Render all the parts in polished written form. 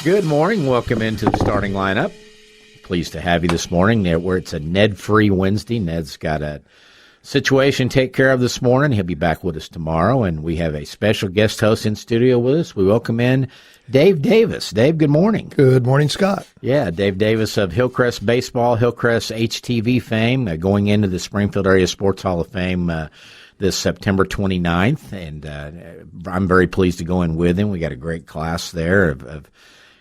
Good morning. Welcome into the starting lineup. Pleased to have you this morning. Where it's a Ned-free Wednesday. Ned's got a situation to take care of this morning. He'll be back with us tomorrow, and we have a special guest host in studio with us. We welcome in Dave Davis. Dave, good morning. Good morning, Scott. Yeah, Dave Davis of Hillcrest Baseball, Hillcrest HTV fame, going into the Springfield Area Sports Hall of Fame this September 29th, and I'm very pleased to go in with him. We got a great class there of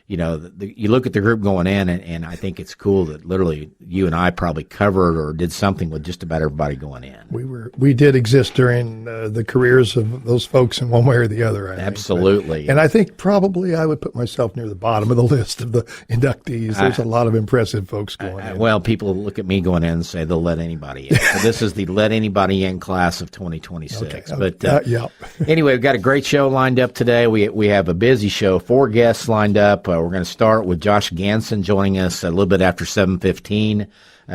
you know, you look at the group going in, and I think it's cool that literally you and I probably covered or did something with just about everybody going in. We did exist during the careers of those folks in one way or the other. I Absolutely. think. And I think probably I would put myself near the bottom of the list of the inductees. There's a lot of impressive folks going in. Well, people look at me going in and say they'll let anybody in. So this is the let anybody in class of 2026. Okay. But yeah. Anyway, we've got a great show lined up today. We have a busy show, 4 guests lined up. We're going to start with Josh Ganson joining us a little bit after 7:15.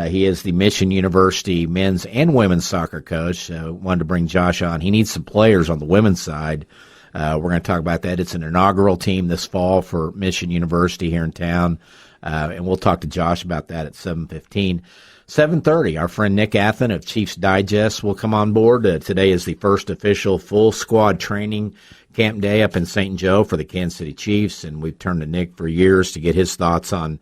He is the Mission University men's and women's soccer coach. Wanted to bring Josh on. He needs some players on the women's side. We're going to talk about that. It's an inaugural team this fall for Mission University here in town, and we'll talk to Josh about that at 7:15. 7:30, our friend Nick Athan of Chiefs Digest will come on board. Today is the first official full squad training camp day up in St. Joe for the Kansas City Chiefs, and we've turned to Nick for years to get his thoughts on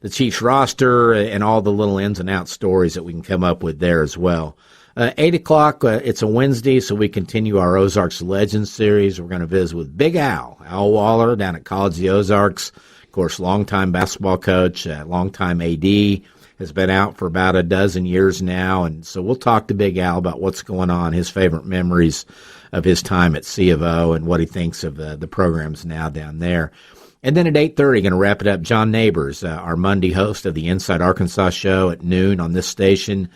the Chiefs roster and all the little ins and outs stories that we can come up with there as well. 8 o'clock, it's a Wednesday, so we continue our Ozarks Legends series. We're going to visit with Big Al Waller down at College of the Ozarks. Of course, longtime basketball coach, longtime AD, has been out for about a dozen years now, and so we'll talk to Big Al about what's going on, his favorite memories of his time at C of O and what he thinks of the programs now down there. And then at 8:30, going to wrap it up, John Neighbors, our Monday host of the Inside Arkansas show at noon on this station,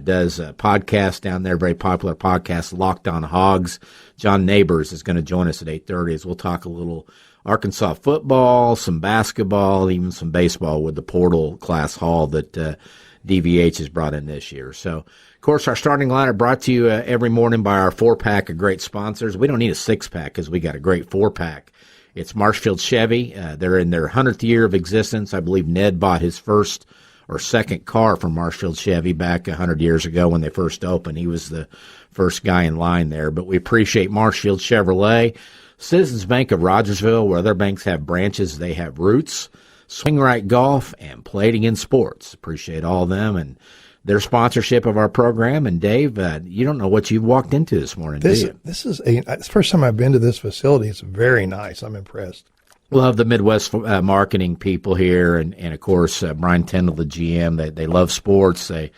does a podcast down there, very popular podcast, Locked on Hogs. John Neighbors is going to join us at 8:30 as we'll talk a little Arkansas football, some basketball, even some baseball with the Portal Class Hall that DVH has brought in this year. So, of course, our starting lineup brought to you every morning by our 4-pack of great sponsors. We don't need a 6-pack because we got a great 4-pack. It's Marshfield Chevy. They're in their 100th year of existence. I believe Ned bought his first or second car from Marshfield Chevy back 100 years ago when they first opened. He was the first guy in line there. But we appreciate Marshfield Chevrolet. Citizens Bank of Rogersville, where other banks have branches, they have roots. Swing Right Golf and Play It Again Sports. Appreciate all of them and their sponsorship of our program. And Dave, you don't know what you've walked into this morning, do you? This is it's the first time I've been to this facility. It's very nice. I'm impressed. Love the Midwest marketing people here, and of course Brian Tindall, the GM. They love sports. The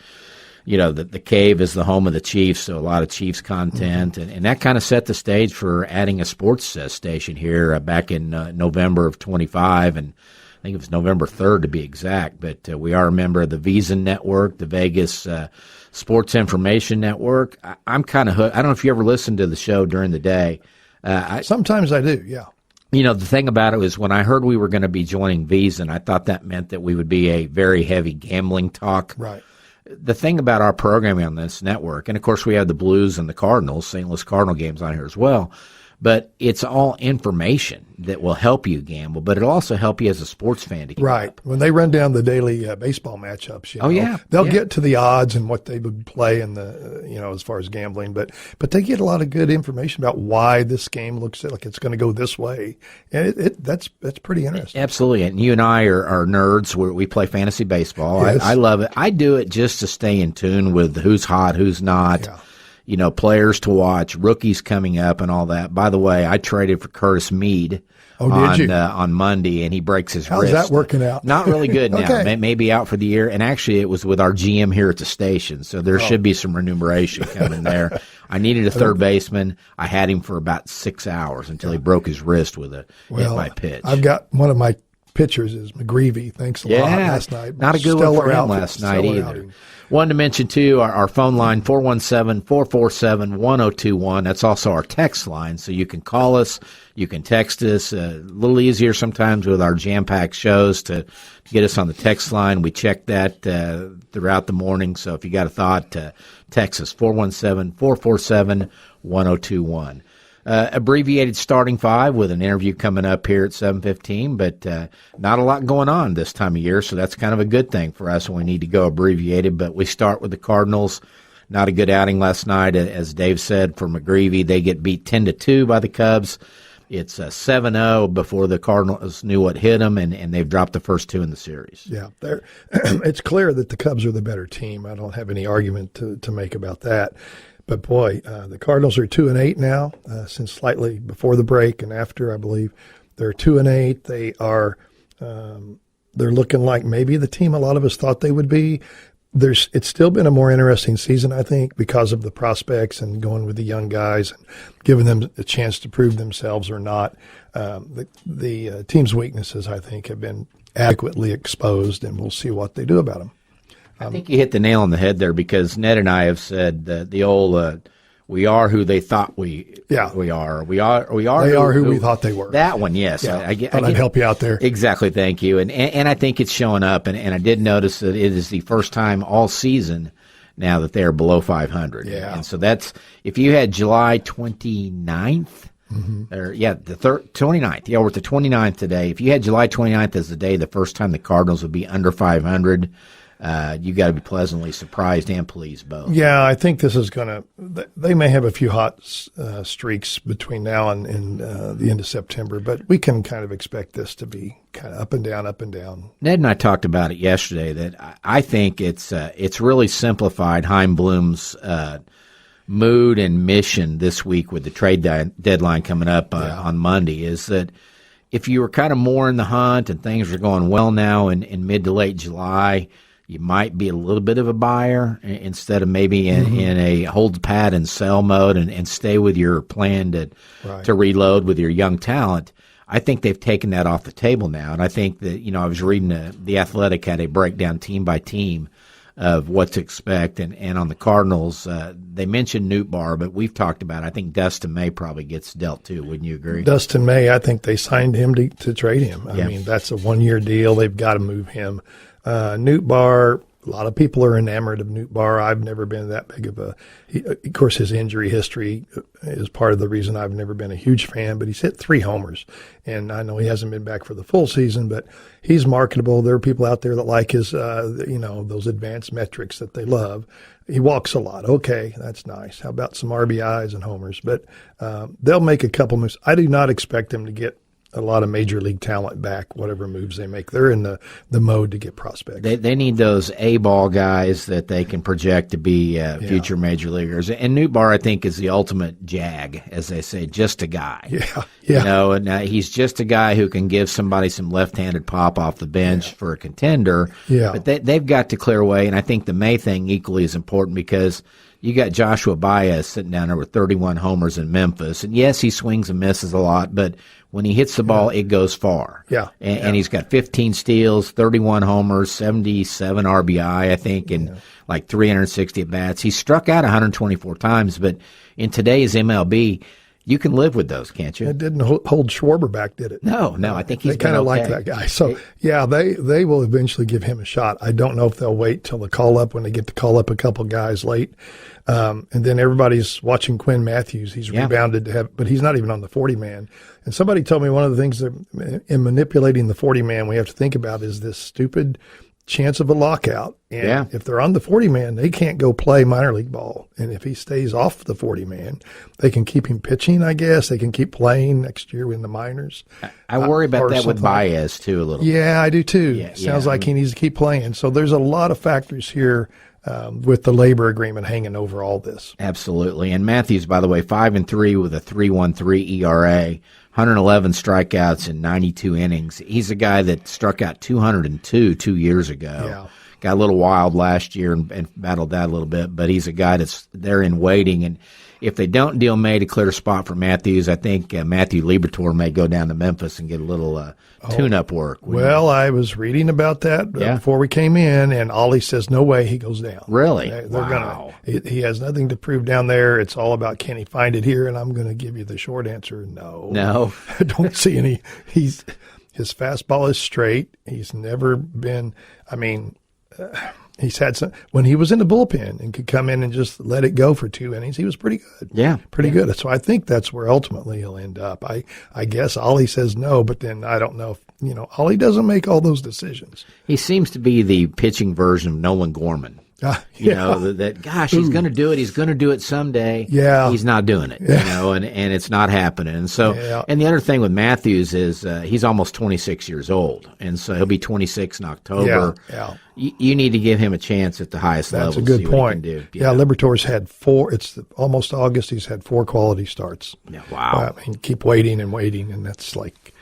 Cave is the home of the Chiefs, so a lot of Chiefs content, and that kind of set the stage for adding a sports station here back in November of 25, and I think it was November 3rd to be exact. But we are a member of the Visa Network, the Vegas Sports Information Network. I'm kind of hooked. I don't know if you ever listened to the show during the day. Sometimes I do, yeah. You know, the thing about it was when I heard we were going to be joining Visa, and I thought that meant that we would be a very heavy gambling talk. Right. The thing about our programming on this network, and of course we have the Blues and the Cardinals, St. Louis Cardinal games on here as well, but it's all information that will help you gamble, but it'll also help you as a sports fan to get up. When they run down the daily baseball matchups, they'll get to the odds and what they would play in the, as far as gambling, but they get a lot of good information about why this game looks like it's going to go this way, and that's pretty interesting. Absolutely, and you and I are nerds. We play fantasy baseball. Yes. I love it. I do it just to stay in tune with who's hot, who's not. Yeah. Players to watch, rookies coming up and all that. By the way, I traded for Curtis Mead on Monday, and he breaks his wrist. How's that working out? Not really good now. Okay. Maybe out for the year. And actually, it was with our GM here at the station, so there should be some remuneration coming there. I needed a third baseman. I had him for about 6 hours until he broke his wrist with a hit by pitch. I've got one of my pitchers is McGreevy. Thanks a lot last night. Not a good one for him last night either. Outing. Wanted to mention, too, our phone line, 417-447-1021. That's also our text line, so you can call us, you can text us. A little easier sometimes with our jam-packed shows to get us on the text line. We check that throughout the morning, so if you got a thought, text us, 417-447-1021. abbreviated starting five with an interview coming up here at 7:15, but not a lot going on this time of year, so that's kind of a good thing for us when we need to go abbreviated. But we start with the Cardinals. Not a good outing last night, as Dave said, for McGreevy. They get beat 10-2 by the Cubs. It's 7-0 before the Cardinals knew what hit them, and they've dropped the first two in the series. Yeah, it's clear that the Cubs are the better team. I don't have any argument to make about that. But, boy, the Cardinals are 2-8 now, since slightly before the break and after, I believe. They're 2-8. They are they're looking like maybe the team a lot of us thought they would be. It's still been a more interesting season, I think, because of the prospects and going with the young guys and giving them a chance to prove themselves or not. The team's weaknesses, I think, have been adequately exposed, and we'll see what they do about them. I think you hit the nail on the head there, because Ned and I have said that the old we are who they thought we are. We are who we thought they were. That one, yes. Yeah, I'd help you out there. Exactly, thank you. And I think it's showing up, and I did notice that it is the first time all season now that they are below 500. Yeah. And so that's, if you had July 29th, or the 29th. Yeah, we're at the 29th today. If you had July 29th as the day the first time the Cardinals would be under 500, you got to be pleasantly surprised and pleased both. Yeah, I think this is going to – they may have a few hot streaks between now and the end of September, but we can kind of expect this to be kind of up and down, up and down. Ned and I talked about it yesterday, that I think it's really simplified Chaim Bloom's mood and mission this week with the trade deadline coming up on Monday, is that if you were kind of more in the hunt and things are going well now in mid to late July – you might be a little bit of a buyer instead of maybe in a hold pat and sell mode and stay with your plan to reload with your young talent. I think they've taken that off the table now. And I think that, I was reading The Athletic had a breakdown team by team of what to expect. And on the Cardinals, they mentioned Nootbaar, but we've talked about it. I think Dustin May probably gets dealt too. Wouldn't you agree? Dustin May, I think they signed him to trade him. I mean, that's a one-year deal. They've got to move him. Nootbaar, a lot of people are enamored of Nootbaar. I've never been that big of of course, his injury history is part of the reason I've never been a huge fan, but he's hit 3 homers. And I know he hasn't been back for the full season, but he's marketable. There are people out there that like his, those advanced metrics that they love. He walks a lot. Okay, that's nice. How about some RBIs and homers? But they'll make a couple moves. I do not expect them to get a lot of major league talent back, whatever moves they make. They're in the mode to get prospects. They need those A-ball guys that they can project to be future major leaguers. And Nootbaar, I think, is the ultimate jag, as they say, just a guy. Yeah. And he's just a guy who can give somebody some left-handed pop off the bench for a contender. Yeah. But they've got to clear away, and I think the May thing equally is important, because you got Joshua Baez sitting down there with 31 homers in Memphis. And yes, he swings and misses a lot, but when he hits the ball, it goes far. Yeah. And he's got 15 steals, 31 homers, 77 RBI, I think, and like 360 at-bats. He's struck out 124 times, but in today's MLB, you can live with those, can't you? It didn't hold Schwarber back, did it? No, I think he's kind of like that guy. So, they will eventually give him a shot. I don't know if they'll wait till the call-up, when they get to call up a couple guys late. And then everybody's watching Quinn Matthews. He's rebounded but he's not even on the 40-man. And somebody told me one of the things that in manipulating the 40-man we have to think about is this stupid chance of a lockout. And if they're on the 40-man, they can't go play minor league ball. And if he stays off the 40-man, they can keep him pitching, I guess. They can keep playing next year in the minors. I worry about that with Baez, too, a little bit. Yeah, I do, too. Sounds like he needs to keep playing. So there's a lot of factors here with the labor agreement hanging over all this. Absolutely. And Matthews, by the way, 5-3 with a 3.13 ERA. 111 strikeouts in 92 innings. He's a guy that struck out 202 2 years ago. Yeah. Got a little wild last year and battled that a little bit, but he's a guy that's there in waiting. And if they don't deal May to clear a spot for Matthews, I think Matthew Liberatore may go down to Memphis and get a little tune-up work. Well, I was reading about that before we came in, and Ollie says no way he goes down. Really? They're gonna. He has nothing to prove down there. It's all about, can he find it here? And I'm going to give you the short answer: no. I don't see any. His fastball is straight. He's never been. I mean, he's had some when he was in the bullpen and could come in and just let it go for 2 innings. He was pretty good. Yeah, pretty good. So I think that's where ultimately he'll end up. I guess Ollie says no, but then I don't know if Ollie doesn't make all those decisions. He seems to be the pitching version of Nolan Gorman. You know, gosh, he's going to do it. He's going to do it someday. Yeah. He's not doing it, and it's not happening. And so, and the other thing with Matthews is he's almost 26 years old. And so he'll be 26 in October. Yeah. You need to give him a chance at the highest level. That's a good point. Yeah, Liberatore's had 4. It's almost August. He's had 4 quality starts. Yeah, wow. I mean, keep waiting, and that's like,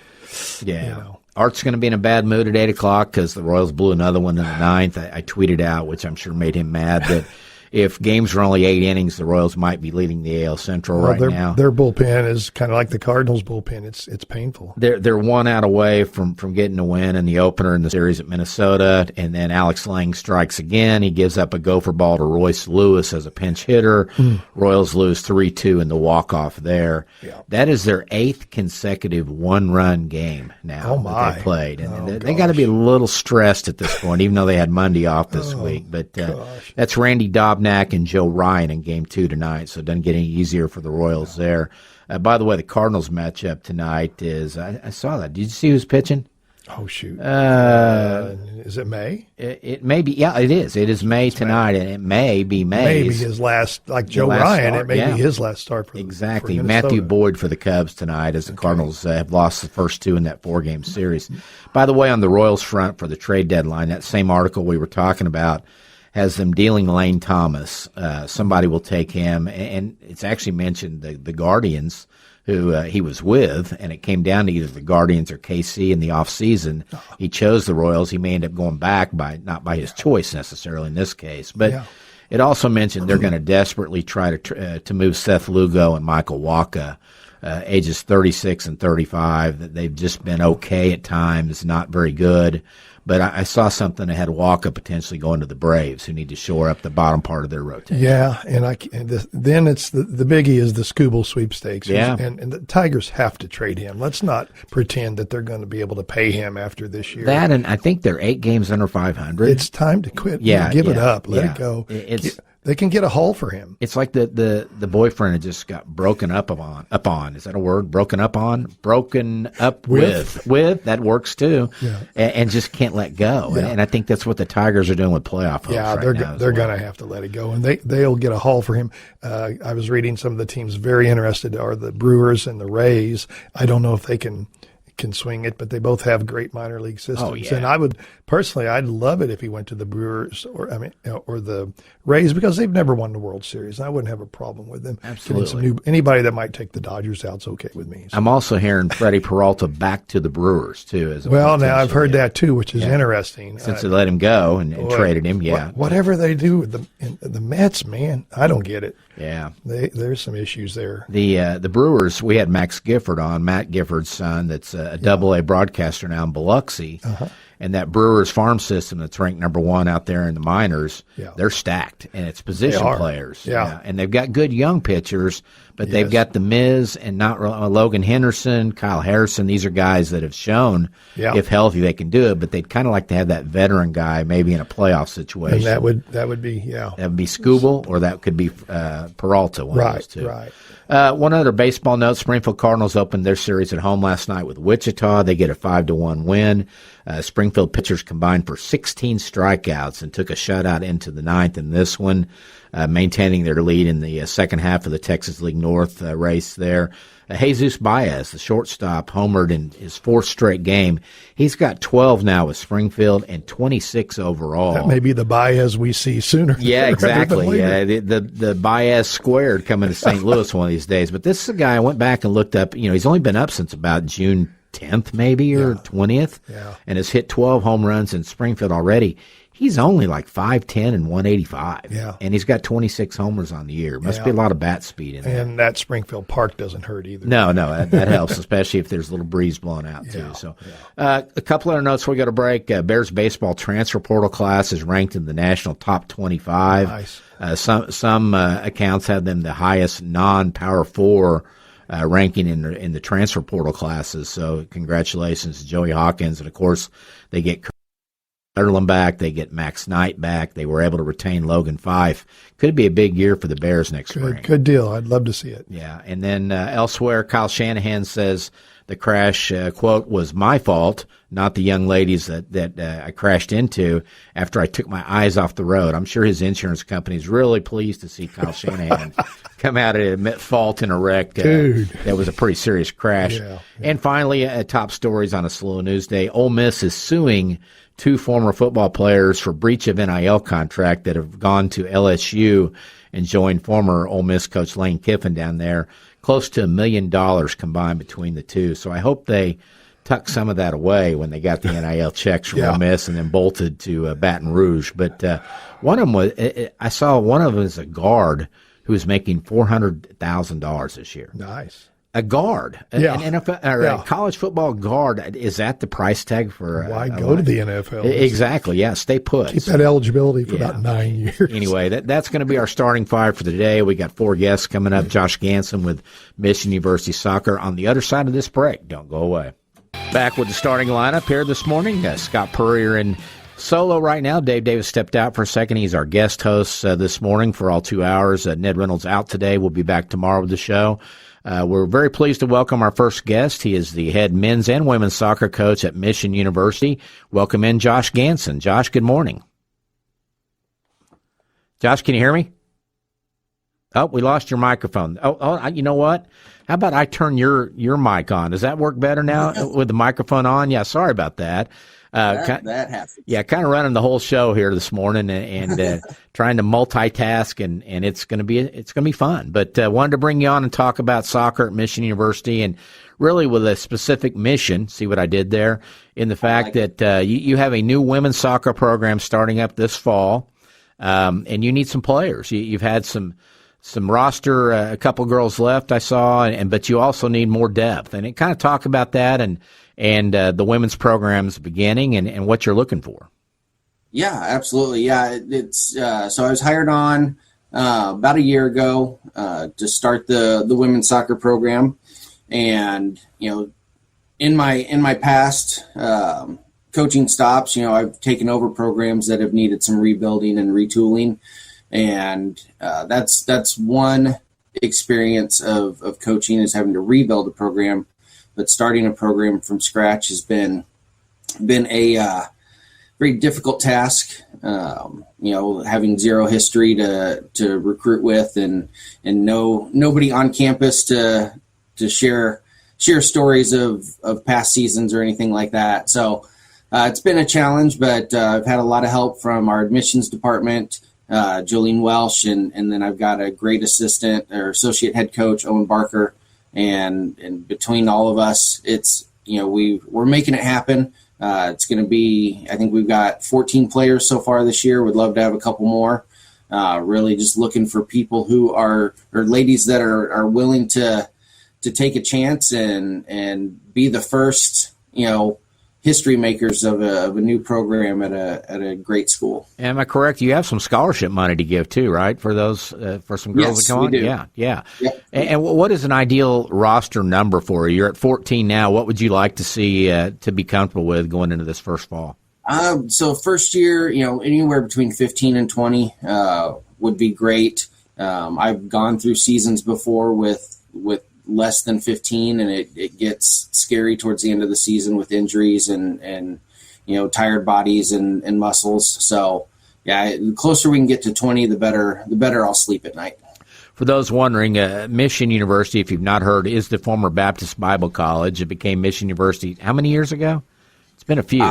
Art's going to be in a bad mood at 8 o'clock because the Royals blew another one in the 9th. I tweeted out, which I'm sure made him mad, that if games were only 8 innings, the Royals might be leading the AL Central now. Their bullpen is kind of like the Cardinals' bullpen. It's painful. They're 1 out away from getting a win in the opener in the series at Minnesota, and then Alex Lang strikes again. He gives up a gopher ball to Royce Lewis as a pinch hitter. Royals lose 3-2 in the walk-off there. Yeah. That is their 8th consecutive 1-run game now that they played. And they got to be a little stressed at this point, even though they had Monday off this week. But that's Randy Dobnak and Joe Ryan in Game 2 tonight, so it doesn't get any easier for the Royals there. By the way, the Cardinals matchup tonight is I saw that. Did you see who's pitching? Oh, shoot. Is it May? It may be. Yeah, it is. It is May tonight, and it may be May. Maybe his last, like Joe Ryan, it may be his last start for exactly. For Matthew Boyd for the Cubs tonight, as the Cardinals have lost the first 2 in that 4-game series. By the way, on the Royals front for the trade deadline, that same article we were talking about has them dealing Lane Thomas. Somebody will take him, and it's actually mentioned the Guardians, who he was with, and it came down to either the Guardians or KC in the offseason. He chose the Royals. He may end up going back not by his choice necessarily in this case. But it also mentioned they're going to desperately try to move Seth Lugo and Michael Wacha, ages 36 and 35. That they've just been okay at times, not very good. But I saw something that had Wacha potentially going to the Braves, who need to shore up the bottom part of their rotation. Yeah, then it's the biggie is the Scooble sweepstakes. Yeah. And the Tigers have to trade him. Let's not pretend that they're going to be able to pay him after this year. That, and I think they're 8 games under 500. It's time to quit. Give it up. Let it go. They can get a haul for him. It's like the boyfriend had just got broken up on. Is that a word? Broken up with. That works too. Yeah. And just can't let go. Yeah. And I think that's what the Tigers are doing with playoff hopes they're going to have to let it go, and they'll get a haul for him. I was reading some of the teams very interested are the Brewers and the Rays. I don't know if they can swing it, but they both have great minor league systems. And I'd love it if he went to the Brewers or the Rays, because they've never won the World Series. And I wouldn't have a problem with them. Absolutely. Anybody that might take the Dodgers out's okay with me. So. I'm also hearing Freddie Peralta back to the Brewers too. Now I've heard that too, which is interesting. Since they let him go and traded him, whatever they do with the Mets, man, I don't get it. Yeah, there's some issues there. The Brewers, we had Max Gifford on, Matt Gifford's son, that's a Double-A broadcaster now in Biloxi. And that Brewers farm system that's ranked number 1 out there in the minors, they're stacked, and it's position players. And they've got good young pitchers, but they've got the Miz and Logan Henderson, Kyle Harrison. These are guys that have shown, if healthy, they can do it, but they'd kind of like to have that veteran guy maybe in a playoff situation. And that would be That would be Scooble, or that could be Peralta, one of those two. Right. One other baseball note, Springfield Cardinals opened their series at home last night with Wichita. They get a 5-1 win. Springfield pitchers combined for 16 strikeouts and took a shutout into the 9th in this one, maintaining their lead in the second half of the Texas League North race there. Jesus Baez, the shortstop, homered in his 4th straight game. He's got 12 now with Springfield and 26 overall. That may be the Baez we see sooner. Yeah, exactly. Yeah, the Baez squared coming to St. Louis one of these days. But this is a guy I went back and looked up. He's only been up since about June 10th maybe or 20th, and has hit 12 home runs in Springfield already. He's only like 5'10" and 185. And he's got 26 homers on the year. Must be a lot of bat speed in there. And that Springfield Park doesn't hurt either. No, that helps, especially if there's a little breeze blowing out too. So, a couple other notes before we go to break. Bears baseball transfer portal class is ranked in the national top 25. Nice. Some accounts have them the highest non-Power 4 ranking in the transfer portal classes. So, congratulations to Joey Hawkins, and of course they get Sutherland back. They get Max Knight back. They were able to retain Logan Fife. Could be a big year for the Bears next spring. Good deal. I'd love to see it. Yeah. And then elsewhere, Kyle Shanahan says the crash, quote, was my fault, not the young ladies that I crashed into after I took my eyes off the road. I'm sure his insurance company is really pleased to see Kyle Shanahan come out and admit fault in a wreck. That was a pretty serious crash. Yeah. And finally, top stories on a slow news day. Ole Miss is suing 2 former football players for breach of NIL contract that have gone to LSU and joined former Ole Miss coach Lane Kiffin down there. Close to $1 million combined between the two. So I hope they tucked some of that away when they got the NIL checks from Ole Miss and then bolted to Baton Rouge. But one of them was, I saw one of them is a guard who was making $400,000 this year. Nice. A guard, an NFL or a college football guard. Is that the price tag for? Why go to the NFL? Exactly. Yeah, stay put. Keep that eligibility for about 9 years. Anyway, that's going to be our starting five for today. We got 4 guests coming up. Josh Ganson with Mission University Soccer on the other side of this break. Don't go away. Back with the starting lineup here this morning. Scott Puryear in solo right now. Dave Davis stepped out for a second. He's our guest host this morning for all 2 hours. Ned Reynolds out today. We'll be back tomorrow with the show. We're very pleased to welcome our first guest. He is the head men's and women's soccer coach at Mission University. Welcome in Josh Ganson. Josh, good morning. Josh, can you hear me? Oh, we lost your microphone. Oh, you know what? How about I turn your mic on? Does that work better now with the microphone on? Yeah, sorry about that. That happens. Yeah, kind of running the whole show here this morning and trying to multitask, and it's going to be fun. But wanted to bring you on and talk about soccer at Mission University, and really with a specific mission. See what I did there in the fact that you have a new women's soccer program starting up this fall, and you need some players. You've had some roster, a couple girls left I saw, but you also need more depth. And kind of talk about that and the women's program's beginning and what you're looking for. Yeah, absolutely. Yeah, it's so I was hired on about a year ago to start the women's soccer program, and in my past coaching stops, I've taken over programs that have needed some rebuilding and retooling, and that's one experience of coaching is having to rebuild a program. But starting a program from scratch has been a very difficult task. Having zero history to recruit with and nobody on campus to share stories of past seasons or anything like that. So it's been a challenge, but I've had a lot of help from our admissions department, Jolene Welsh, and then I've got a great assistant or associate head coach, Owen Barker. And between all of us, it's, we're making it happen. It's going to be, I think we've got 14 players so far this year. We'd love to have a couple more. Really just looking for people who or ladies that are willing to take a chance and be the first, history makers of a new program at a great school. Am I correct? You have some scholarship money to give too, right? For those, for some girls yes, that come on? We do. Yeah. Yep. And what is an ideal roster number for you? You're at 14 now. What would you like to see to be comfortable with going into this first fall? So first year, anywhere between 15 and 20 would be great. I've gone through seasons before with less than 15, and it gets scary towards the end of the season with injuries and tired bodies and muscles. So yeah, the closer we can get to 20, the better I'll sleep at night. For those wondering, Mission University, if you've not heard, is the former Baptist Bible College. It became Mission University how many years ago? It's been a few.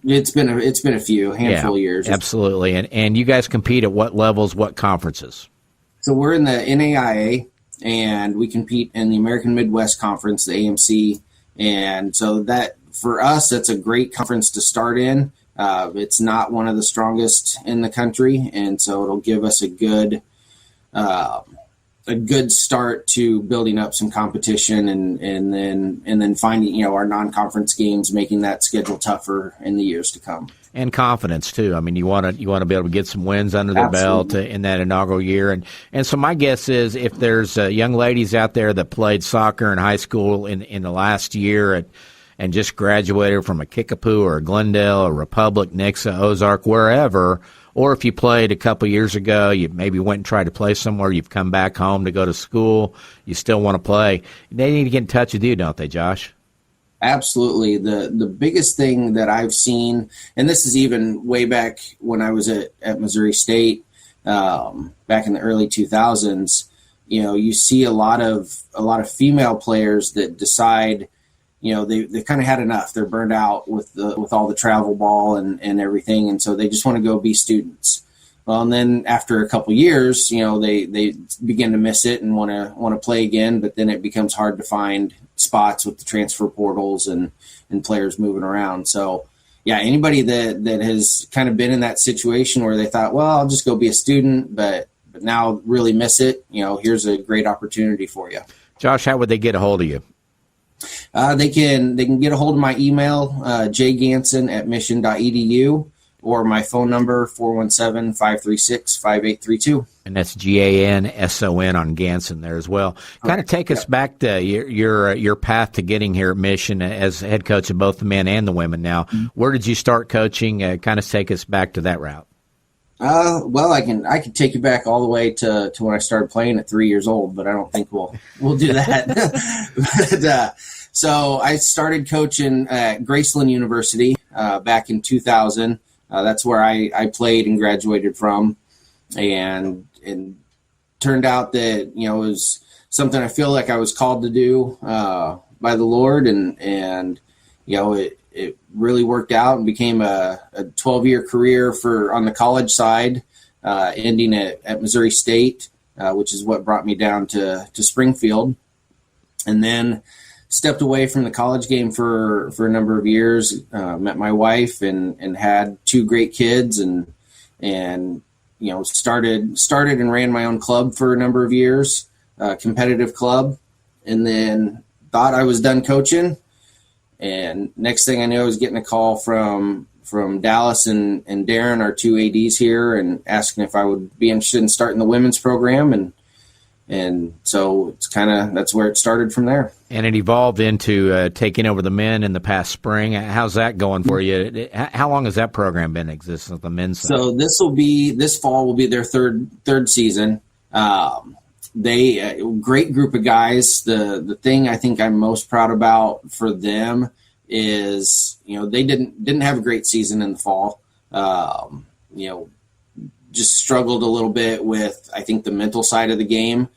It's been a few handful of years. Absolutely. And you guys compete at what levels, what conferences? So we're in the NAIA. And we compete in the American Midwest Conference, the AMC. And so that, for us, that's a great conference to start in. It's not one of the strongest in the country, and so it'll give us a good start to building up some competition and then finding, our non-conference games, making that schedule tougher in the years to come. And confidence too. I mean, you want to be able to get some wins under their belt in that inaugural year. And so my guess is if there's young ladies out there that played soccer in high school in the last year and just graduated from a Kickapoo or a Glendale or Republic, Nixa, Ozark, wherever, or if you played a couple years ago, you maybe went and tried to play somewhere, you've come back home to go to school, you still want to play, they need to get in touch with you, don't they, Josh? Absolutely. The biggest thing that I've seen, and this is even way back when I was at Missouri State, back in the early 2000s, you see a lot of female players that decide, they've kind of had enough. They're burned out with all the travel ball and everything, and so they just want to go be students. Well, and then after a couple years, they begin to miss it and want to play again, but then it becomes hard to find spots with the transfer portals and players moving around. So, yeah, anybody that has kind of been in that situation where they thought, well, I'll just go be a student, but now really miss it, here's a great opportunity for you. Josh, how would they get a hold of you? They can get a hold of my email, jganson@mission.edu, or my phone number, 417-536-5832. And that's Ganson on Ganson there as well. Kind of take us back to your path to getting here at Mission as head coach of both the men and the women now. Mm-hmm. Where did you start coaching? Kind of take us back to that route. Well, I can take you back all the way to when I started playing at 3 years old, but I don't think we'll do that. But, so I started coaching at Graceland University back in 2000. That's where I played and graduated from, and turned out that it was something I feel like I was called to do by the Lord, and it really worked out and became a 12-year career on the college side, ending at Missouri State, which is what brought me down to Springfield, and then stepped away from the college game for a number of years, met my wife and had two great kids, and started and ran my own club for a number of years, competitive club, and then thought I was done coaching. And next thing I knew, I was getting a call from Dallas and Darren, our two ADs here, and asking if I would be interested in starting the women's program. And so it's that's where it started from there. And it evolved into taking over the men in the past spring. How's that going for you? How long has that program been in existence, the men's side? So this fall will be their third season. They great group of guys. The thing I think I'm most proud about for them is they didn't have a great season in the fall. Just struggled a little bit with, I think, the mental side of the game.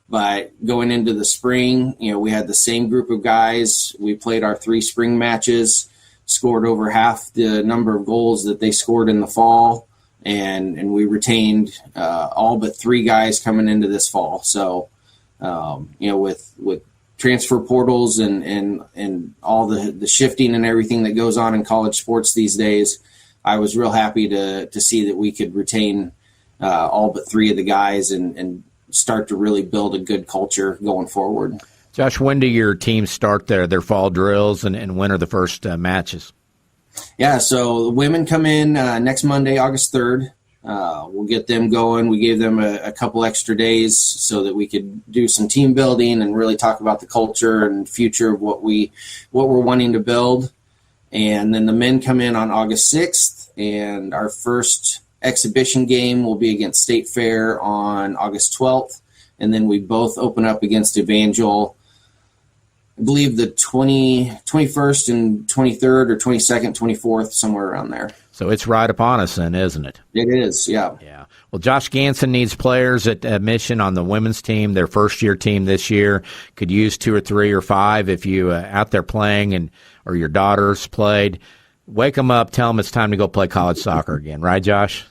But going into the spring, we had the same group of guys. We played our 3 spring matches, scored over half the number of goals that they scored in the fall, and we retained all but 3 guys coming into this fall. So, with transfer portals and all the shifting and everything that goes on in college sports these days, I was real happy to see that we could retain all but 3 of the guys and start to really build a good culture going forward. Josh, when do your teams start their fall drills, and when are the first matches? Yeah, so the women come in next Monday, August 3rd. We'll get them going. We gave them a couple extra days so that we could do some team building and really talk about the culture and future of what we're wanting to build. And then the men come in on August 6th, and our first exhibition game will be against State Fair on August 12th. And then we both open up against Evangel, I believe the 21st and 23rd or 22nd, 24th, somewhere around there. So it's right upon us then, isn't it? It is, yeah. Yeah. Well, Josh Ganson needs players at Mission on the women's team, their first-year team this year. Could use 2 or 3 or 5 if you out there playing or your daughters played. Wake them up, tell them it's time to go play college soccer again. Right, Josh?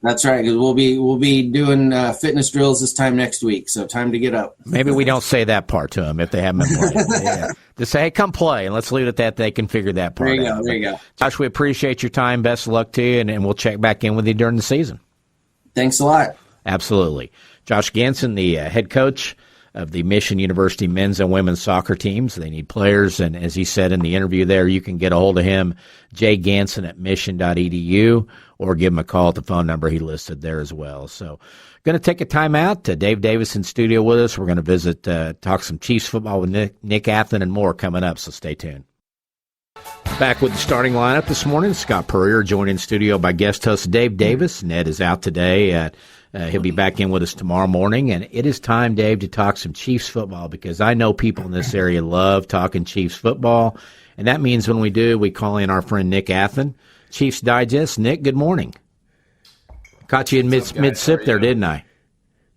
That's right, because we'll be doing fitness drills this time next week, so time to get up. Maybe we don't say that part to them if they haven't been playing. Yeah. Just say, hey, come play, and let's leave it at that. They can figure that part out. There you go. Josh, we appreciate your time. Best of luck to you, and we'll check back in with you during the season. Thanks a lot. Absolutely. Josh Ganson, the head coach of the Mission University men's and women's soccer teams. They need players, and as he said in the interview there, you can get a hold of him, jganson@mission.edu, or give him a call at the phone number he listed there as well. So going to take a time out. Dave Davis in studio with us. We're going to visit, talk some Chiefs football with Nick Athan and more coming up, so stay tuned. Back with the starting lineup this morning, Scott Puryear joined in studio by guest host Dave Davis. Ned is out today. He'll be back in with us tomorrow morning. And it is time, Dave, to talk some Chiefs football because I know people in this area love talking Chiefs football. And that means when we do, we call in our friend Nick Athan, Chiefs Digest. Nick, good morning. Caught you in mid-sip there, didn't I?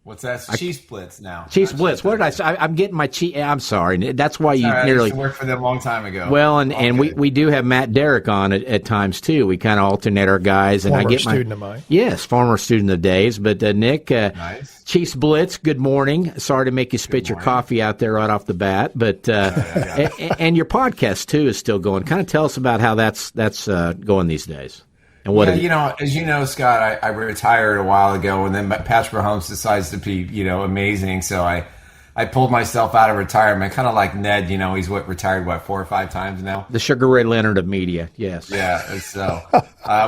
What's that? It's Chiefs Blitz now. Chiefs Blitz. What did I say? I'm getting my I'm sorry. That's why you I nearly used to work for them a long time ago. Well, and we do have Matt Derrick on at times too. We kind of alternate our guys. And former I get student of mine. Yes, former student of Dave's. But Nick, nice. Chiefs Blitz. Good morning. Sorry to make you spit your coffee out there right off the bat, but and your podcast too is still going. Kind of tell us about how that's going these days. And what as you know, Scott, I retired a while ago, and then Patrick Mahomes decides to be, amazing. So I pulled myself out of retirement, kind of like Ned. He's retired 4 or 5 times now. The Sugar Ray Leonard of media, yes. Yeah. So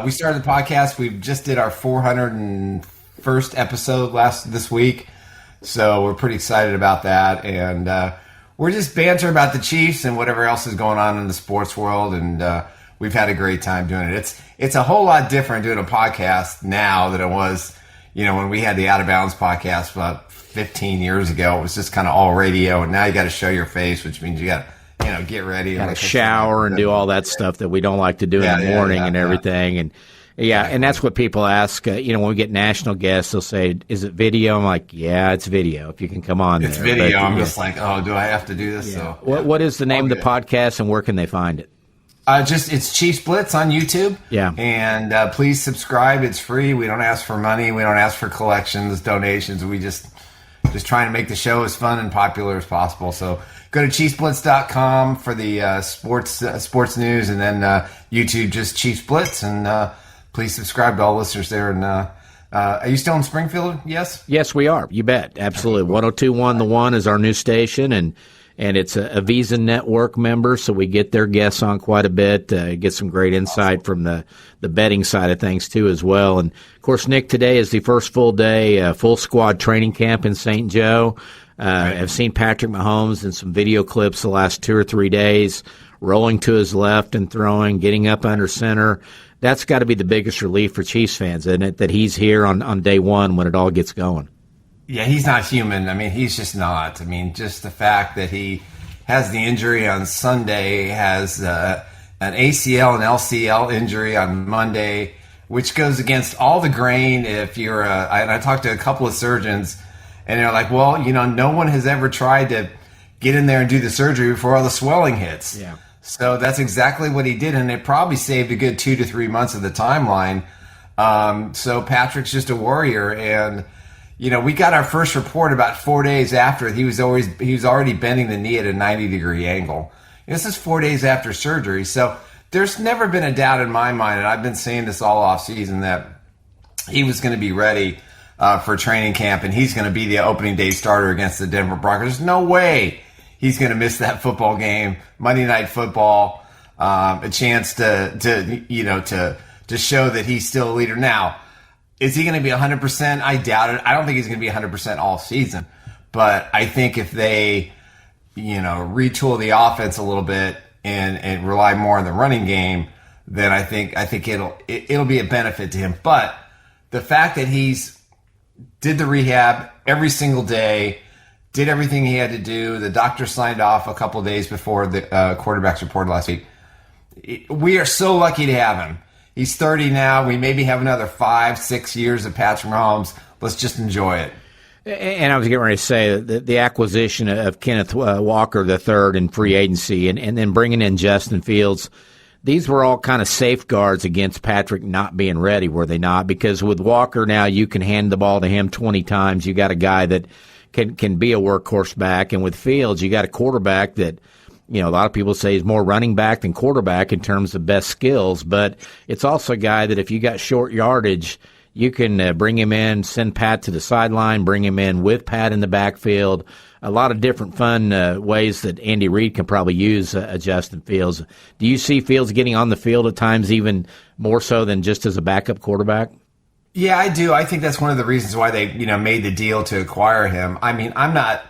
we started the podcast. We just did our 401st episode this week, so we're pretty excited about that. And we're just banter about the Chiefs and whatever else is going on in the sports world, and we've had a great time doing it. It's a whole lot different doing a podcast now than it was, when we had the Out of Bounds podcast about 15 years ago. It was just kind of all radio, and now you got to show your face, which means you got to, get ready. Got to shower and do all that stuff that we don't like to do in the morning and everything. Yeah. And and that's what people ask. When we get national guests, they'll say, "Is it video?" I'm like, "Yeah, it's video. If you can come on, it's video." But, I'm just like, "Oh, do I have to do this?" Yeah. So what is the name of the podcast, and where can they find it? It's Chiefs Blitz on YouTube. Yeah. And please subscribe. It's free. We don't ask for money. We don't ask for collections, donations. We just trying to make the show as fun and popular as possible. So go to ChiefsBlitz.com for the sports news, and then YouTube, just Chiefs Blitz. And please subscribe to all listeners there. And are you still in Springfield? Yes? Yes, we are. You bet. Absolutely. 102.1 The One is our new station, and it's a Visa Network member, so we get their guests on quite a bit, get some great insight from the betting side of things, too, as well. And, of course, Nick, today is the first full day, full squad training camp in St. Joe. I've seen Patrick Mahomes in some video clips the last 2 or 3 days, rolling to his left and throwing, getting up under center. That's got to be the biggest relief for Chiefs fans, isn't it, that he's here on day one when it all gets going. Yeah, he's not human. I mean, he's just not. I mean, just the fact that he has the injury on Sunday, has an ACL and LCL injury on Monday, which goes against all the grain. If you're and I talked to a couple of surgeons, and they're like, well, no one has ever tried to get in there and do the surgery before all the swelling hits. Yeah. So that's exactly what he did, and it probably saved a good 2 to 3 months of the timeline. So Patrick's just a warrior, and we got our first report about 4 days after. He was already bending the knee at a 90-degree angle. This is 4 days after surgery. So there's never been a doubt in my mind, and I've been saying this all offseason, that he was going to be ready for training camp, and he's going to be the opening day starter against the Denver Broncos. There's no way he's going to miss that football game, Monday Night Football, a chance to show that he's still a leader. Now, is he going to be 100%? I doubt it. I don't think he's going to be 100% all season. But I think if they, retool the offense a little bit and rely more on the running game, then I think it'll be a benefit to him. But the fact that he's did the rehab every single day, did everything he had to do, the doctor signed off a couple of days before the quarterbacks reported last week. We are so lucky to have him. He's 30 now. We maybe have another 5-6 years of Patrick Mahomes. Let's just enjoy it. And I was getting ready to say that the acquisition of Kenneth Walker III in free agency and then bringing in Justin Fields, these were all kind of safeguards against Patrick not being ready, were they not? Because with Walker now, you can hand the ball to him 20 times. You got a guy that can be a workhorse back. And with Fields, you got a quarterback that, a lot of people say he's more running back than quarterback in terms of best skills, but it's also a guy that if you got short yardage, you can bring him in, send Pat to the sideline, bring him in with Pat in the backfield. A lot of different fun ways that Andy Reid can probably use Justin Fields. Do you see Fields getting on the field at times even more so than just as a backup quarterback? Yeah, I do. I think that's one of the reasons why they, made the deal to acquire him. I mean, I'm not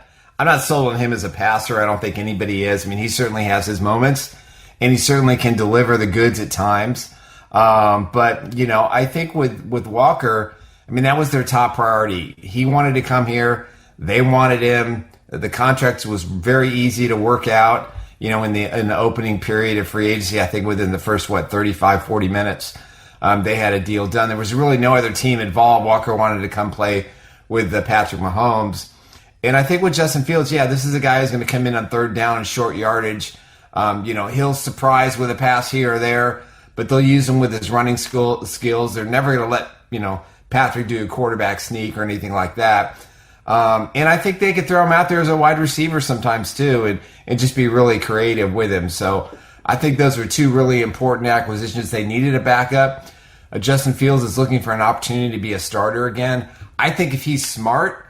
sold on him as a passer. I don't think anybody is. I mean, he certainly has his moments, and he certainly can deliver the goods at times. But, you know, I think with Walker, I mean, that was their top priority. He wanted to come here. They wanted him. The contract was very easy to work out, you know, in the opening period of free agency. I think within the first, 35, 40 minutes, they had a deal done. There was really no other team involved. Walker wanted to come play with Patrick Mahomes. And I think with Justin Fields, this is a guy who's going to come in on third down and short yardage. You know, he'll surprise with a pass here or there, but they'll use him with his running skills. They're never going to let, you know, Patrick do a quarterback sneak or anything like that. And I think they could throw him out there as a wide receiver sometimes too, and just be really creative with him. So I think those were two really important acquisitions. They needed a backup. Justin Fields is looking for an opportunity to be a starter again. I think if he's smart,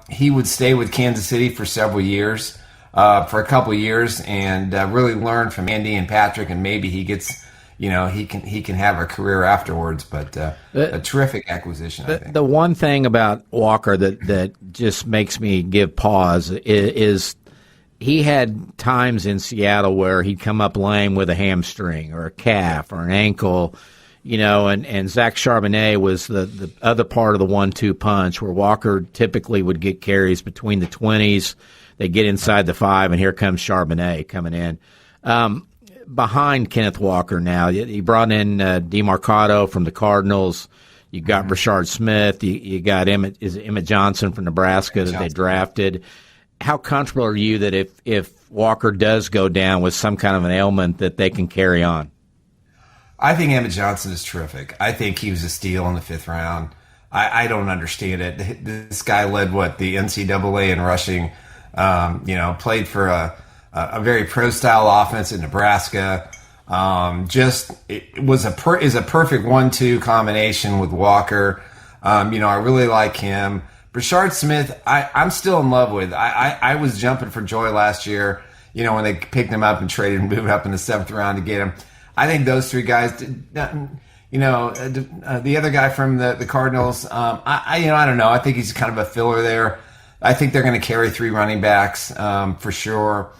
he would stay with Kansas City for several years, for a couple of years, and really learn from Andy and Patrick, and maybe he gets, you know, he can have a career afterwards. But a terrific acquisition, I think. The one thing about Walker that just makes me give pause is he had times in Seattle where he'd come up lame with a hamstring or a calf or an ankle. You know, and Zach Charbonnet was the other part of the 1-2 punch where Walker typically would get carries between the 20s. They get inside the 5, and here comes Charbonnet coming in. Behind Kenneth Walker now, he brought in DeMarcado from the Cardinals. You got Rashard Smith. You got Emmett Johnson from Nebraska that they drafted. How comfortable are you that if Walker does go down with some kind of an ailment that they can carry on? I think Emmett Johnson is terrific. I think he was a steal in the 5th round. I don't understand it. This guy led the NCAA in rushing. You know, played for a very pro-style offense in Nebraska. Is a perfect 1-2 combination with Walker. You know, I really like him. Rashard Smith, I'm still in love with. I was jumping for joy last year, you know, when they picked him up and traded and moved up in the 7th round to get him. I think those three guys, you know, the other guy from the Cardinals, I don't know. I think he's kind of a filler there. I think they're going to carry 3 running backs for sure.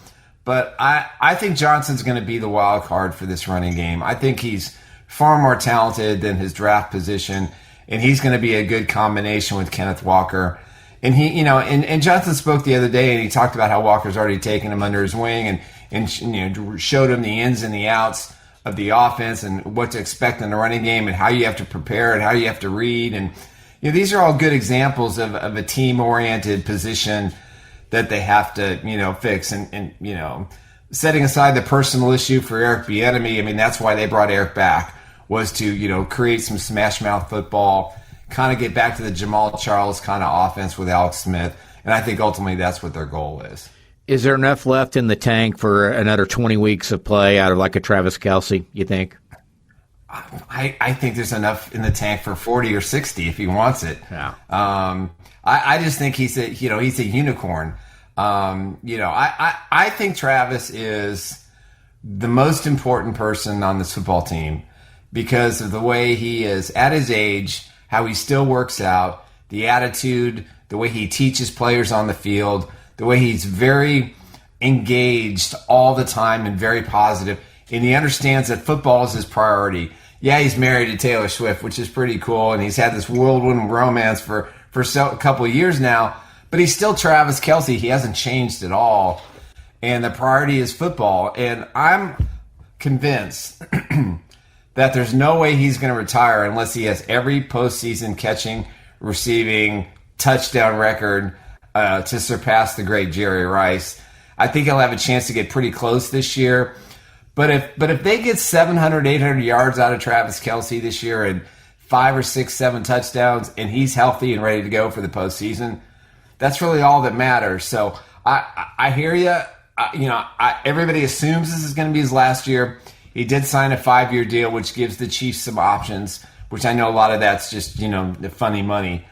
But I think Johnson's going to be the wild card for this running game. I think he's far more talented than his draft position, and he's going to be a good combination with Kenneth Walker. And he, you know, and Johnson spoke the other day, and he talked about how Walker's already taken him under his wing and you know, showed him the ins and the outs of the offense and what to expect in the running game and how you have to prepare and how you have to read. And you know, these are all good examples of a team-oriented position that they have to, you know, fix. And you know, setting aside the personal issue for Eric Bieniemy, I mean, that's why they brought Eric back, was to, you know, create some smash-mouth football, kind of get back to the Jamal Charles kind of offense with Alex Smith. And I think ultimately that's what their goal is. Is there enough left in the tank for another 20 weeks of play out of like a Travis Kelce, you think? I think there's enough in the tank for 40 or 60 if he wants it. Yeah. I just think he's a unicorn. You know, I think Travis is the most important person on this football team because of the way he is at his age, how he still works out, the attitude, the way he teaches players on the field, the way he's very engaged all the time and very positive. And he understands that football is his priority. Yeah, he's married to Taylor Swift, which is pretty cool. And he's had this whirlwind romance for a couple of years now. But he's still Travis Kelce. He hasn't changed at all. And the priority is football. And I'm convinced that there's no way he's going to retire unless he has every postseason catching, receiving, touchdown record to surpass the great Jerry Rice. I think he'll have a chance to get pretty close this year. But if they get 700, 800 yards out of Travis Kelce this year and 5 or 6, 7 touchdowns, and he's healthy and ready to go for the postseason, that's really all that matters. So I hear you. Everybody assumes this is going to be his last year. He did sign a 5-year deal, which gives the Chiefs some options, which I know a lot of that's just, you know, the funny money.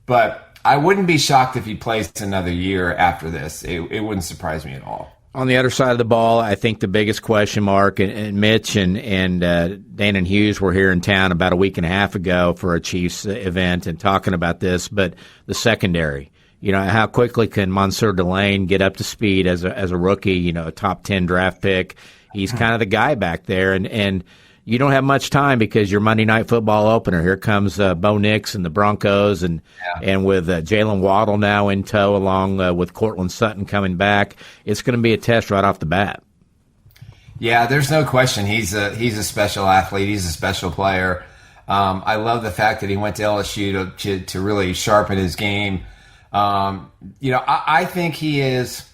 But I wouldn't be shocked if he plays another year after this. It wouldn't surprise me at all. On the other side of the ball, I think the biggest question mark, and Mitch and Dan and Hughes were here in town about a week and a half ago for a Chiefs event and talking about this, but the secondary. You know, how quickly can Monsieur Delane get up to speed as a rookie, you know, a top 10 draft pick? he's kind of the guy back there, and you don't have much time because your Monday Night Football opener. Here comes Bo Nix and the Broncos, and with Jalen Waddle now in tow, along with Cortland Sutton coming back, it's going to be a test right off the bat. Yeah, there's no question. He's a special athlete. He's a special player. I love the fact that he went to LSU to really sharpen his game. I think he is.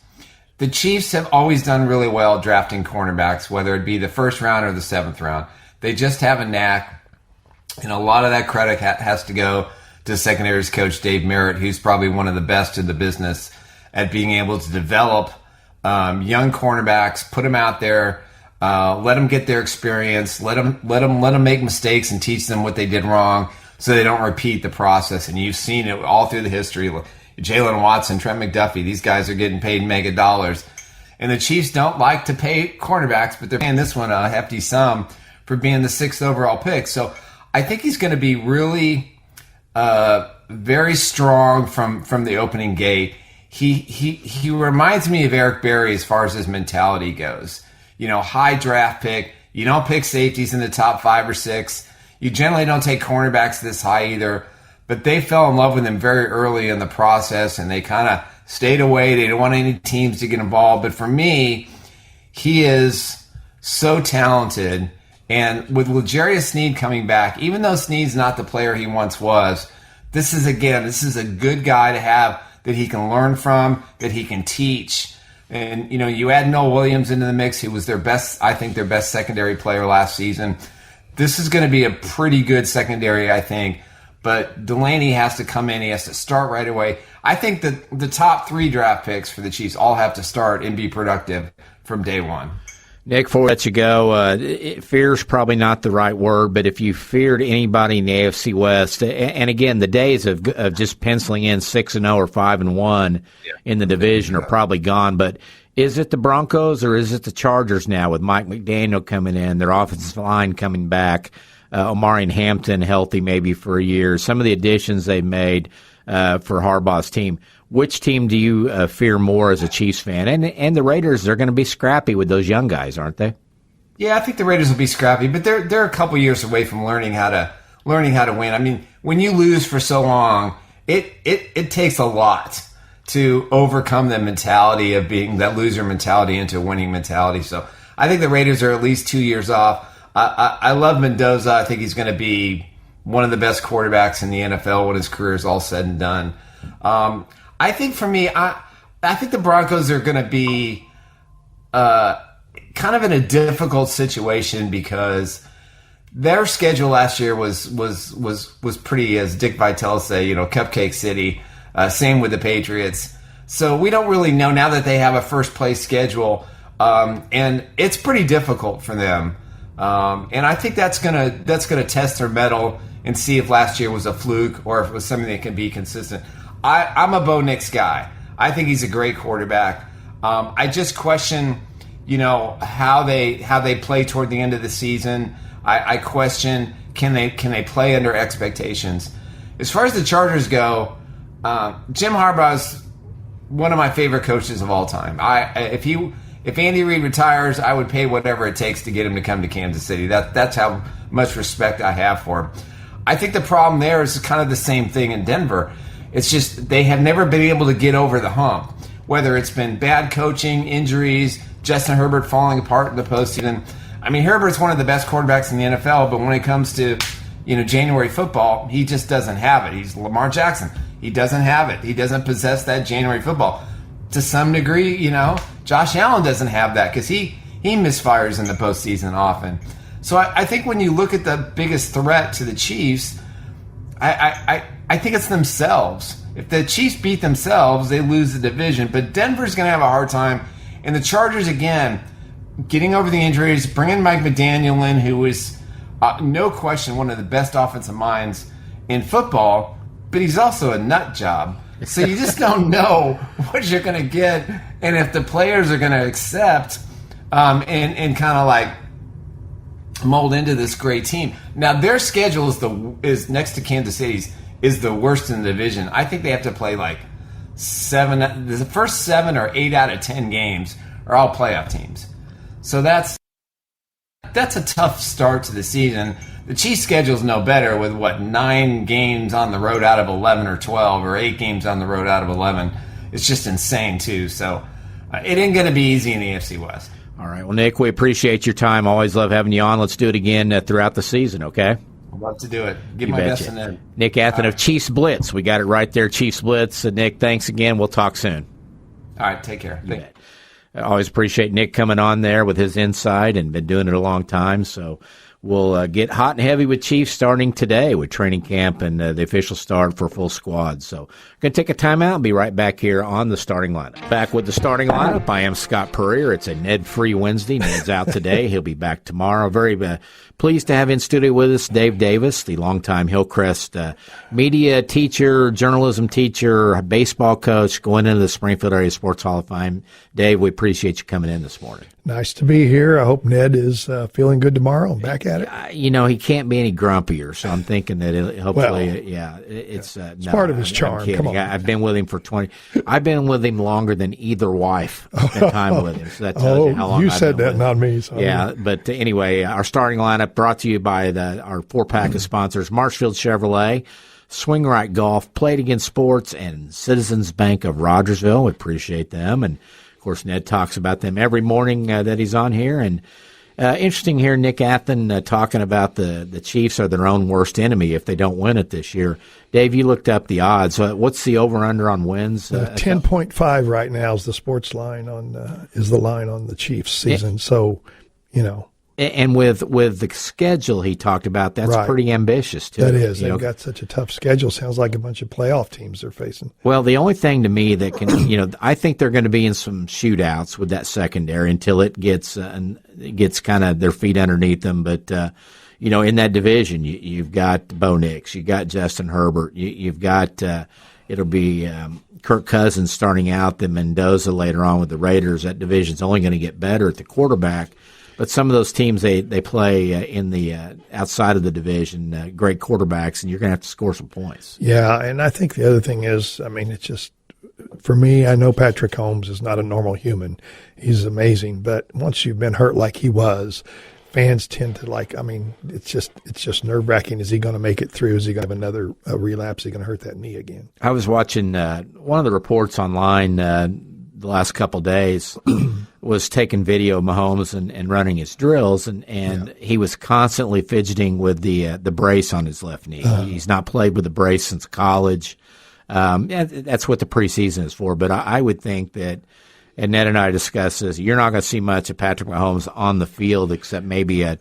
The Chiefs have always done really well drafting cornerbacks, whether it be the first round or the seventh round. They just have a knack, and a lot of that credit has to go to secondaries coach Dave Merritt, who's probably one of the best in the business at being able to develop young cornerbacks, put them out there. Let them get their experience. Let them make mistakes and teach them what they did wrong, so they don't repeat the process. And you've seen it all through the history. Jalen Watson, Trent McDuffie, these guys are getting paid mega dollars, and the Chiefs don't like to pay cornerbacks, but they're paying this one a hefty sum for being the 6th overall pick. So I think he's going to be really very strong from the opening gate. He reminds me of Eric Berry as far as his mentality goes. High draft pick. You don't pick safeties in the top 5 or 6. You generally don't take cornerbacks this high either. But they fell in love with him very early in the process, and they kind of stayed away. They didn't want any teams to get involved. But for me, he is so talented. And with L'Jarius Sneed coming back, even though Sneed's not the player he once was, this is a good guy to have that he can learn from, that he can teach. And, you add Noah Williams into the mix, who was their best secondary player last season. This is going to be a pretty good secondary, I think. But Delaney has to come in. He has to start right away. I think that the top 3 draft picks for the Chiefs all have to start and be productive from day one. Nick, before we let you go, fear's probably not the right word, but if you feared anybody in the AFC West, and again, the days of just penciling in 6-0 or 5-1 in the division are probably gone, but is it the Broncos or is it the Chargers now with Mike McDaniel coming in, their offensive line coming back, Omarion Hampton healthy maybe for a year, some of the additions they've made for Harbaugh's team? Which team do you fear more as a Chiefs fan? And the Raiders, they're going to be scrappy with those young guys, aren't they? Yeah, I think the Raiders will be scrappy, but they're a couple years away from learning how to win. I mean, when you lose for so long, it takes a lot to overcome the mentality of being that loser mentality into a winning mentality. So I think the Raiders are at least 2 years off. I love Mendoza. I think he's going to be one of the best quarterbacks in the NFL when his career is all said and done. I think for me, I think the Broncos are going to be kind of in a difficult situation because their schedule last year was pretty, as Dick Vitale say, Cupcake City. Same with the Patriots. So we don't really know now that they have a first place schedule, and it's pretty difficult for them. And I think that's gonna test their mettle and see if last year was a fluke or if it was something that can be consistent. I'm a Bo Nix guy. I think he's a great quarterback. I just question, how they play toward the end of the season. I question, can they play under expectations? As far as the Chargers go, Jim Harbaugh's one of my favorite coaches of all time. If Andy Reid retires, I would pay whatever it takes to get him to come to Kansas City. That's how much respect I have for him. I think the problem there is kind of the same thing in Denver. It's just they have never been able to get over the hump, whether it's been bad coaching, injuries, Justin Herbert falling apart in the postseason. I mean, Herbert's one of the best quarterbacks in the NFL, but when it comes to January football, he just doesn't have it. He's Lamar Jackson. He doesn't have it. He doesn't possess that January football. To some degree, Josh Allen doesn't have that because he misfires in the postseason often. So I think when you look at the biggest threat to the Chiefs, I think it's themselves. If the Chiefs beat themselves, they lose the division. But Denver's going to have a hard time. And the Chargers, again, getting over the injuries, bringing Mike McDaniel in, who is, no question, one of the best offensive minds in football, but he's also a nut job. So you just don't know what you're going to get and if the players are going to accept and kind of like mold into this great team. Now, their schedule is next to Kansas City's, is the worst in the division. I think they have to play like the first 7 or 8 out of 10 games are all playoff teams. So that's that's a tough start to the season. The Chiefs' schedule's no better with, 9 games on the road out of 11 or 12, or 8 games on the road out of 11. It's just insane, too. So it ain't going to be easy in the AFC West. All right. Well, Nick, we appreciate your time. Always love having you on. Let's do it again throughout the season, okay? I'd love to do it. Give my best to Ned. Nick Athan of Chiefs Blitz. We got it right there, Chiefs Blitz. Nick, thanks again. We'll talk soon. All right. Take care. I always appreciate Nick coming on there with his insight, and been doing it a long time. So we'll get hot and heavy with Chiefs starting today with training camp and the official start for full squad. So we're going to take a timeout and be right back here on the starting lineup. Back with the starting lineup, I am Scott Puryear. It's a Ned-free Wednesday. Ned's out today. He'll be back tomorrow. Very pleased to have in studio with us Dave Davis, the longtime Hillcrest media teacher, journalism teacher, baseball coach, going into the Springfield Area Sports Hall of Fame. Dave, we appreciate you coming in this morning. Nice to be here. I hope Ned is feeling good tomorrow. I'm back at it. He can't be any grumpier, so I'm thinking that it's part of his charm. Come on. I've been with him I've been with him longer than either wife spent time with him. So that tells you how long you I've said been that, with not him. me. So yeah, but anyway, our starting lineup brought to you by our 4-pack of sponsors: Marshfield Chevrolet, Swing Right Golf, Play It Again Sports, and Citizens Bank of Rogersville. We appreciate them, and of course, Ned talks about them every morning that he's on here. And interesting here, Nick Athan talking about the Chiefs are their own worst enemy if they don't win it this year. Dave, you looked up the odds. What's the over/under on wins? 10.5 right now is the sports line on the Chiefs season. So, And with the schedule he talked about, that's right. Pretty ambitious, too. That is. They've got such a tough schedule. Sounds like a bunch of playoff teams they're facing. Well, the only thing to me that can, I think they're going to be in some shootouts with that secondary until it gets kind of their feet underneath them. But, in that division, you've got Bo Nix, you've got Justin Herbert, you've got it'll be Kirk Cousins starting out, then Mendoza later on with the Raiders. That division's only going to get better at the quarterback. But some of those teams, they play in the outside of the division, great quarterbacks, and you're going to have to score some points. Yeah, and I think the other thing is, it's just, for me, I know Patrick Holmes is not a normal human. He's amazing. But once you've been hurt like he was, fans tend to it's just nerve-wracking. Is he going to make it through? Is he going to have another relapse? Is he going to hurt that knee again? I was watching one of the reports online the last couple of days was taking video of Mahomes and running his drills, and he was constantly fidgeting with the brace on his left knee. He's not played with a brace since college. That's what the preseason is for. But I would think that, and Ned and I discussed this, you're not going to see much of Patrick Mahomes on the field except maybe a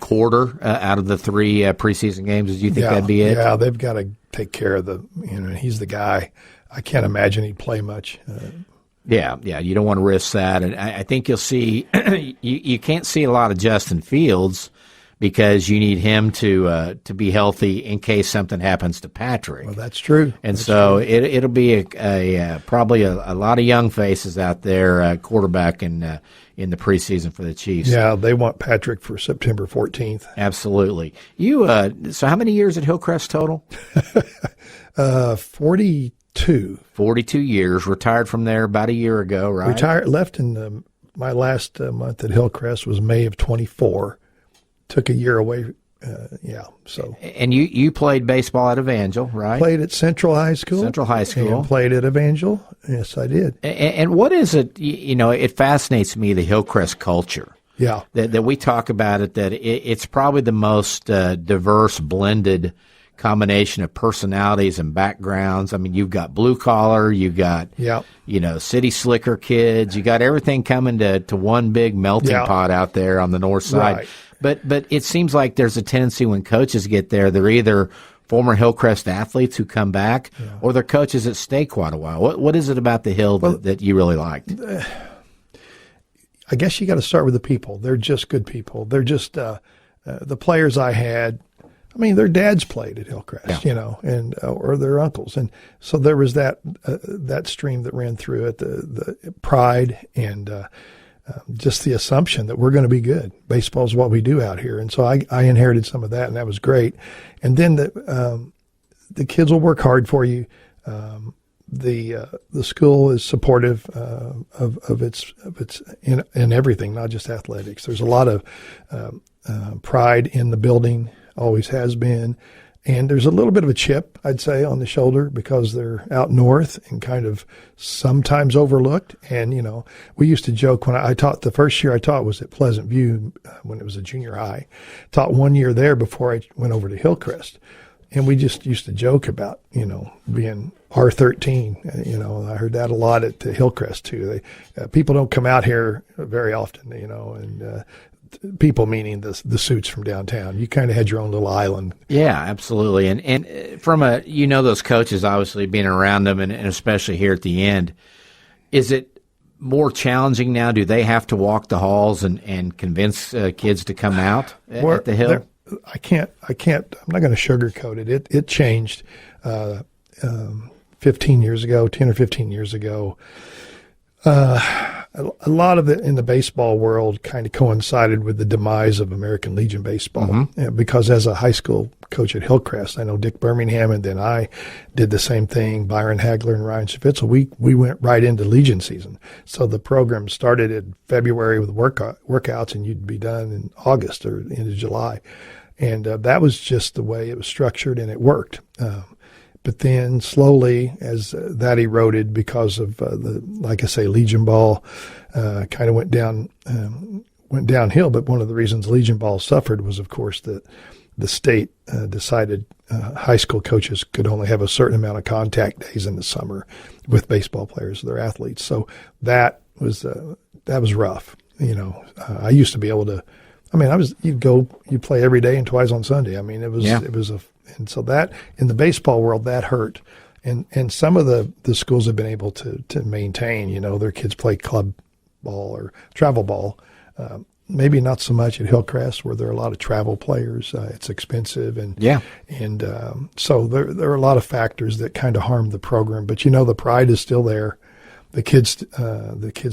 quarter out of the 3 preseason games. Do you think that'd be it? Yeah, they've got to take care of he's the guy. I can't imagine he'd play much. Yeah, you don't want to risk that. And I think you'll see you can't see a lot of Justin Fields because you need him to be healthy in case something happens to Patrick. Well, that's true. And so it'll be probably a lot of young faces out there, quarterback in the preseason for the Chiefs. Yeah, they want Patrick for September 14th. Absolutely. You so how many years at Hillcrest total? 42 years. Retired from there about a year ago, right? Left in my last month at Hillcrest was May of 24. Took a year away. So. And you played baseball at Evangel, right? Played at Central High School. And played at Evangel. Yes, I did. And what is it? It fascinates me, the Hillcrest culture. Yeah. That we talk about it. That it's probably the most diverse, blended combination of personalities and backgrounds. You've got blue collar, you've got city slicker kids, you got everything coming to one big melting pot out there on the north side. Right. But it seems like there's a tendency when coaches get there, they're either former Hillcrest athletes who come back or they're coaches that stay quite a while. What is it about the Hill that you really liked? I guess you got to start with the people. They're just good people. They're just the players I had. Their dads played at Hillcrest, and or their uncles, and so there was that stream that ran through it, the pride and just the assumption that we're going to be good. Baseball is what we do out here, and so I inherited some of that, and that was great. And then the kids will work hard for you. The school is supportive of its in everything, not just athletics. There's a lot of pride in the building, always has been. And there's a little bit of a chip, I'd say, on the shoulder because they're out north and kind of sometimes overlooked. And, we used to joke when I taught, the first year I taught was at Pleasant View when it was a junior high. Taught 1 year there before I went over to Hillcrest. And we just used to joke about, being R13. I heard that a lot at Hillcrest too. People don't come out here very often, and people meaning the suits from downtown. You kind of had your own little island. Yeah, absolutely. And from those coaches, obviously being around them and especially here at the end, is it more challenging now? Do they have to walk the halls and convince kids to come out at the Hill? I can't, I'm not going to sugarcoat it. It changed 15 years ago, 10 or 15 years ago. A lot of it in the baseball world kind of coincided with the demise of American Legion baseball, because as a high school coach at Hillcrest, I know Dick Birmingham, and then I did the same thing, Byron Hagler and Ryan Schvitzel. We went right into Legion season. So the program started in February with workouts, and you'd be done in August or into July. And that was just the way it was structured, and it worked. But then slowly, as that eroded because of like I say, Legion ball kind of went downhill. But one of the reasons Legion ball suffered was, of course, that the state decided high school coaches could only have a certain amount of contact days in the summer with baseball players, their athletes. So that was rough. I used to be able to. You'd play every day and twice on Sunday. And so that in the baseball world, that hurt. And some of the schools have been able to maintain, their kids play club ball or travel ball. Maybe not so much at Hillcrest where there are a lot of travel players. It's expensive. So there are a lot of factors that kind of harm the program, but the pride is still there. The kids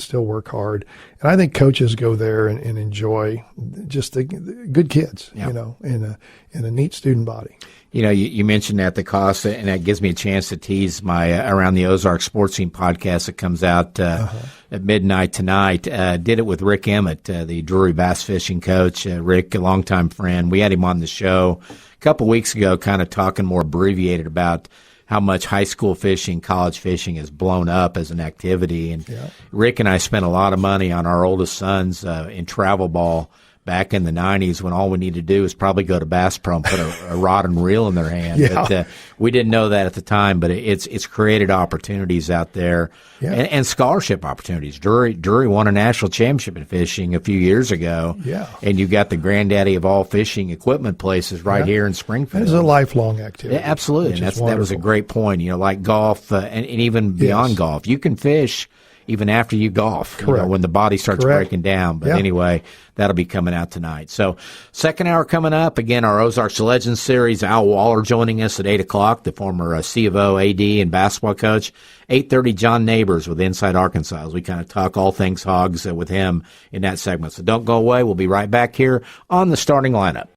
still work hard, and I think coaches go there and enjoy just the good kids, in a neat student body. You mentioned that the cost, and that gives me a chance to tease my Around the Ozark Sports Scene podcast that comes out at midnight tonight. Did it with Rick Emmett, the Drury bass fishing coach. Rick, a longtime friend. We had him on the show a couple weeks ago, kind of talking more abbreviated about how much high school fishing, college fishing has blown up as an activity. And Rick and I spent a lot of money on our oldest sons in travel ball back in the 90s when all we needed to do was probably go to Bass Pro and put a rod and reel in their hand. Yeah. But we didn't know that at the time, but it's created opportunities out there and scholarship opportunities. Drury won a national championship in fishing a few years ago. Yeah. And you've got the granddaddy of all fishing equipment places right here in Springfield. It's a lifelong activity. Yeah, absolutely. And that was a great point. Like golf and even beyond golf. You can fish even after you golf, when the body starts breaking down. But anyway, that'll be coming out tonight. So second hour coming up, again, our Ozarks Legends series. Al Waller joining us at 8 o'clock, the former C of O AD and basketball coach. 8:30, John Neighbors with Inside Arkansas as we kind of talk all things Hogs with him in that segment. So don't go away. We'll be right back here on the starting lineup.